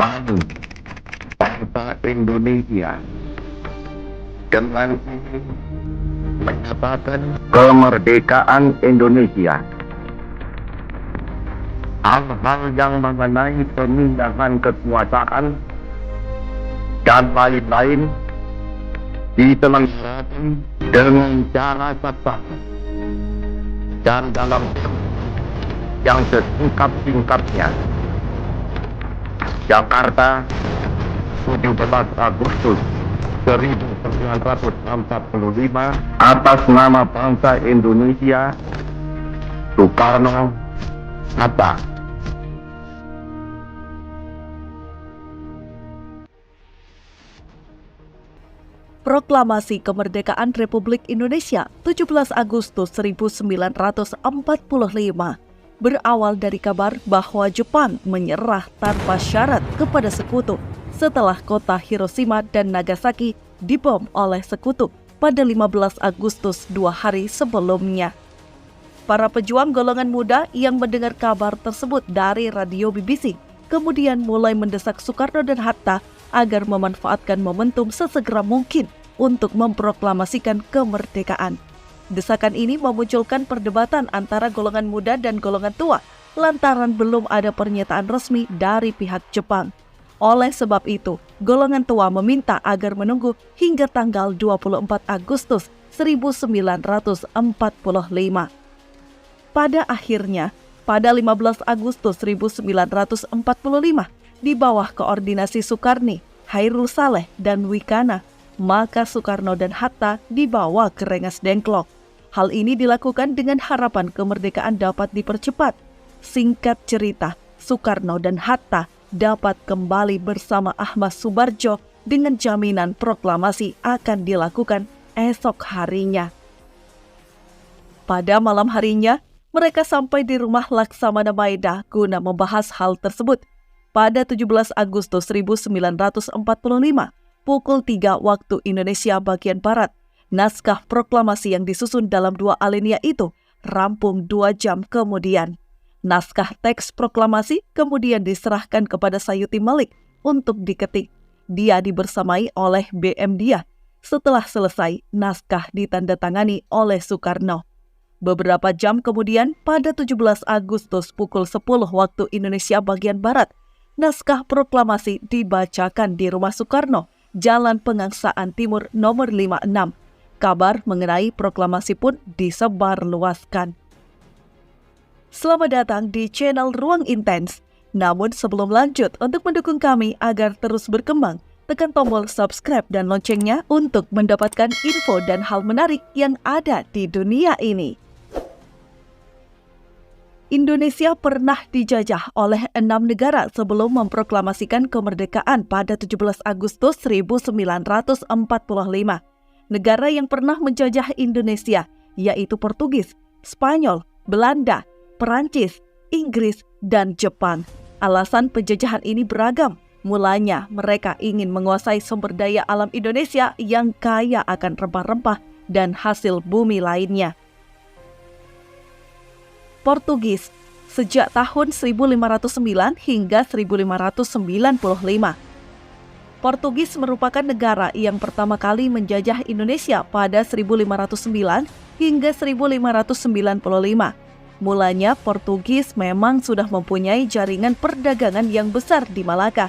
kami bangsa Indonesia dengan menyatakan kemerdekaan Indonesia. Hal-hal yang mengenai pemindahan kekuasaan dan lain-lain diselenggarakan dengan cara ketat dan dalam yang sesingkat-singkatnya. Jakarta, 17 Agustus 1945, atas nama bangsa Indonesia, Soekarno, Hatta. Proklamasi Kemerdekaan Republik Indonesia 17 Agustus 1945 berawal dari kabar bahwa Jepang menyerah tanpa syarat kepada sekutu setelah kota Hiroshima dan Nagasaki dibom oleh sekutu pada 15 Agustus 2 hari sebelumnya. Para pejuang golongan muda yang mendengar kabar tersebut dari radio BBC kemudian mulai mendesak Soekarno dan Hatta agar memanfaatkan momentum sesegera mungkin untuk memproklamasikan kemerdekaan. Desakan ini memunculkan perdebatan antara golongan muda dan golongan tua lantaran belum ada pernyataan resmi dari pihak Jepang. Oleh sebab itu, golongan tua meminta agar menunggu hingga tanggal 24 Agustus 1945. Pada akhirnya, pada 15 Agustus 1945, di bawah koordinasi Soekarni, Hairul Saleh, dan Wikana, maka Soekarno dan Hatta dibawa ke Rengas Dengklok. Hal ini dilakukan dengan harapan kemerdekaan dapat dipercepat. Singkat cerita, Soekarno dan Hatta dapat kembali bersama Ahmad Subarjo dengan jaminan proklamasi akan dilakukan esok harinya. Pada malam harinya, mereka sampai di rumah Laksamana Maeda guna membahas hal tersebut. Pada 17 Agustus 1945, pukul 3 waktu Indonesia bagian Barat, naskah proklamasi yang disusun dalam 2 alinea itu rampung 2 jam kemudian. Naskah teks proklamasi kemudian diserahkan kepada Sayuti Malik untuk diketik. Dia dibersamai oleh BM Dia. Setelah selesai, naskah ditandatangani oleh Soekarno. Beberapa jam kemudian, pada 17 Agustus pukul 10 waktu Indonesia bagian Barat, naskah proklamasi dibacakan di rumah Soekarno, Jalan Pengangsaan Timur nomor 56. Kabar mengenai proklamasi pun disebarluaskan. Selamat datang di channel Ruang Intens. Namun sebelum lanjut, untuk mendukung kami agar terus berkembang, tekan tombol subscribe dan loncengnya untuk mendapatkan info dan hal menarik yang ada di dunia ini. Indonesia pernah dijajah oleh 6 negara sebelum memproklamasikan kemerdekaan pada 17 Agustus 1945. Negara yang pernah menjajah Indonesia yaitu Portugis, Spanyol, Belanda, Perancis, Inggris, dan Jepang. Alasan penjajahan ini beragam. Mulanya mereka ingin menguasai sumber daya alam Indonesia yang kaya akan rempah-rempah dan hasil bumi lainnya. Portugis sejak tahun 1509 hingga 1595. Portugis merupakan negara yang pertama kali menjajah Indonesia pada 1509 hingga 1595. Mulanya Portugis memang sudah mempunyai jaringan perdagangan yang besar di Malaka.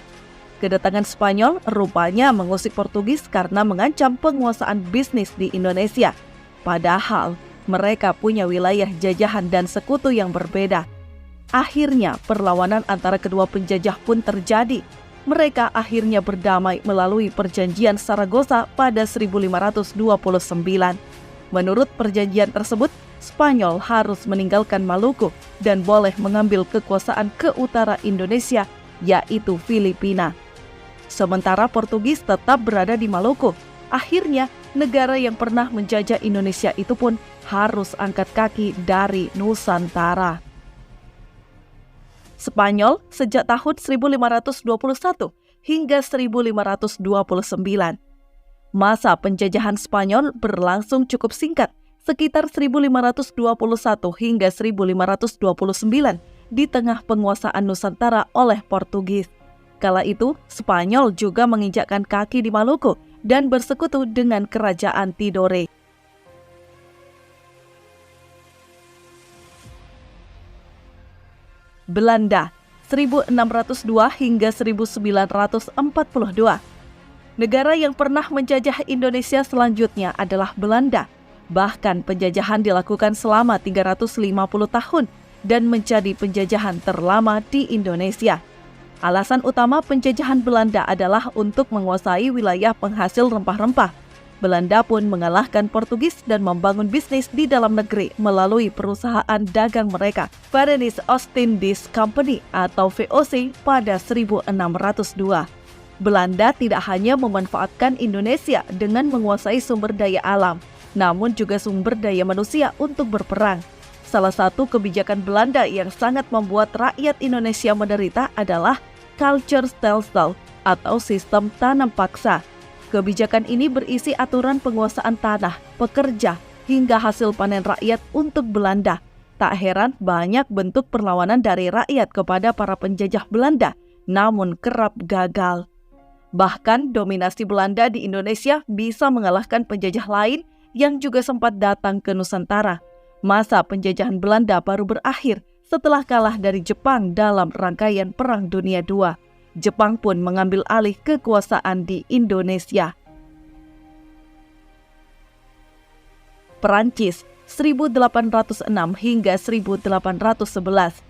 Kedatangan Spanyol rupanya mengusik Portugis karena mengancam penguasaan bisnis di Indonesia. Padahal mereka punya wilayah jajahan dan sekutu yang berbeda. Akhirnya perlawanan antara kedua penjajah pun terjadi. Mereka akhirnya berdamai melalui perjanjian Saragossa pada 1529. Menurut perjanjian tersebut, Spanyol harus meninggalkan Maluku dan boleh mengambil kekuasaan ke utara Indonesia, yaitu Filipina. Sementara Portugis tetap berada di Maluku. Akhirnya, negara yang pernah menjajah Indonesia itu pun harus angkat kaki dari Nusantara. Spanyol sejak tahun 1521 hingga 1529. Masa penjajahan Spanyol berlangsung cukup singkat, sekitar 1521 hingga 1529 di tengah penguasaan Nusantara oleh Portugis. Kala itu, Spanyol juga menginjakkan kaki di Maluku dan bersekutu dengan kerajaan Tidore. Belanda 1602 hingga 1942. Negara yang pernah menjajah Indonesia selanjutnya adalah Belanda. Bahkan penjajahan dilakukan selama 350 tahun dan menjadi penjajahan terlama di Indonesia. Alasan utama penjajahan Belanda adalah untuk menguasai wilayah penghasil rempah-rempah. Belanda pun mengalahkan Portugis dan membangun bisnis di dalam negeri melalui perusahaan dagang mereka, Verenigde Oostindische Company atau VOC pada 1602. Belanda tidak hanya memanfaatkan Indonesia dengan menguasai sumber daya alam, namun juga sumber daya manusia untuk berperang. Salah satu kebijakan Belanda yang sangat membuat rakyat Indonesia menderita adalah Kulturstelsel atau sistem tanam paksa. Kebijakan ini berisi aturan penguasaan tanah, pekerja, hingga hasil panen rakyat untuk Belanda. Tak heran banyak bentuk perlawanan dari rakyat kepada para penjajah Belanda, namun kerap gagal. Bahkan dominasi Belanda di Indonesia bisa mengalahkan penjajah lain yang juga sempat datang ke Nusantara. Masa penjajahan Belanda baru berakhir setelah kalah dari Jepang dalam rangkaian Perang Dunia II. Jepang pun mengambil alih kekuasaan di Indonesia. Perancis 1806 hingga 1811.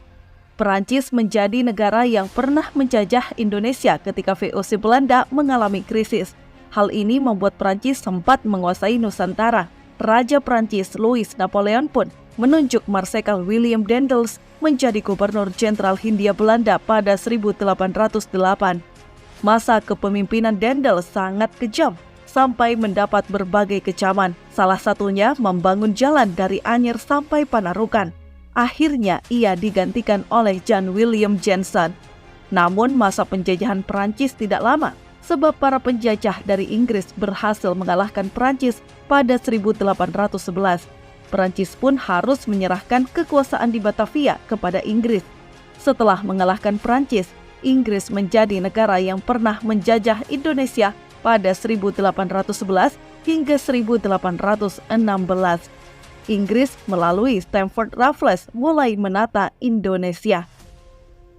Perancis menjadi negara yang pernah menjajah Indonesia ketika VOC Belanda mengalami krisis. Hal ini membuat Perancis sempat menguasai Nusantara. Raja Perancis Louis Napoleon pun menunjuk Marsekal William Daendels menjadi Gubernur Jenderal Hindia Belanda pada 1808. Masa kepemimpinan Daendels sangat kejam sampai mendapat berbagai kecaman. Salah satunya membangun jalan dari Anyer sampai Panarukan. Akhirnya ia digantikan oleh Jan Willem Jansen. Namun masa penjajahan Perancis tidak lama, sebab para penjajah dari Inggris berhasil mengalahkan Perancis pada 1811. Perancis pun harus menyerahkan kekuasaan di Batavia kepada Inggris. Setelah mengalahkan Perancis, Inggris menjadi negara yang pernah menjajah Indonesia pada 1811 hingga 1816. Inggris melalui Stamford Raffles mulai menata Indonesia.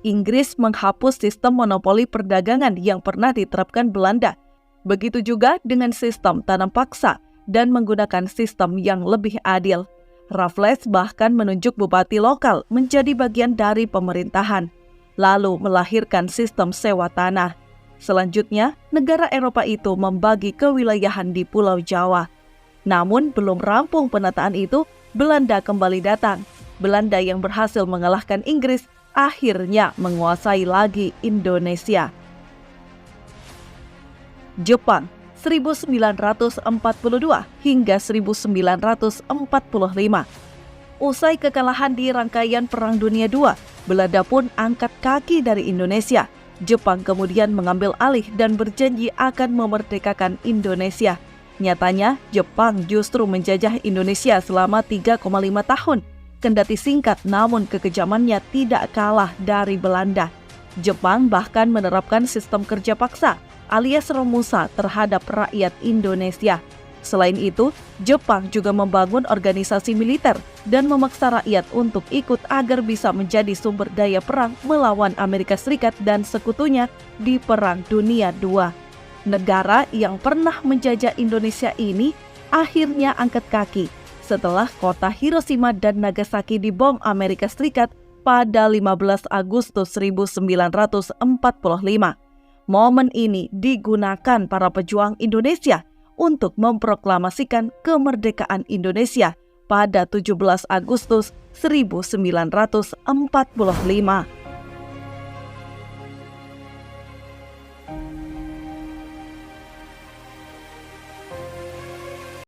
Inggris menghapus sistem monopoli perdagangan yang pernah diterapkan Belanda. Begitu juga dengan sistem tanam paksa dan menggunakan sistem yang lebih adil. Raffles bahkan menunjuk bupati lokal menjadi bagian dari pemerintahan, lalu melahirkan sistem sewa tanah. Selanjutnya, negara Eropa itu membagi kewilayahan di Pulau Jawa. Namun belum rampung penataan itu, Belanda kembali datang. Belanda yang berhasil mengalahkan Inggris akhirnya menguasai lagi Indonesia. Jepang 1942 hingga 1945. Usai kekalahan di rangkaian Perang Dunia II, Belanda pun angkat kaki dari Indonesia. Jepang kemudian mengambil alih dan berjanji akan memerdekakan Indonesia. Nyatanya, Jepang justru menjajah Indonesia selama 3,5 tahun. Kendati singkat, namun kekejamannya tidak kalah dari Belanda. Jepang bahkan menerapkan sistem kerja paksa alias romusa terhadap rakyat Indonesia. Selain itu, Jepang juga membangun organisasi militer dan memaksa rakyat untuk ikut agar bisa menjadi sumber daya perang melawan Amerika Serikat dan sekutunya di Perang Dunia II. Negara yang pernah menjajah Indonesia ini akhirnya angkat kaki setelah kota Hiroshima dan Nagasaki dibom Amerika Serikat pada 15 Agustus 1945. Momen ini digunakan para pejuang Indonesia untuk memproklamasikan kemerdekaan Indonesia pada 17 Agustus 1945.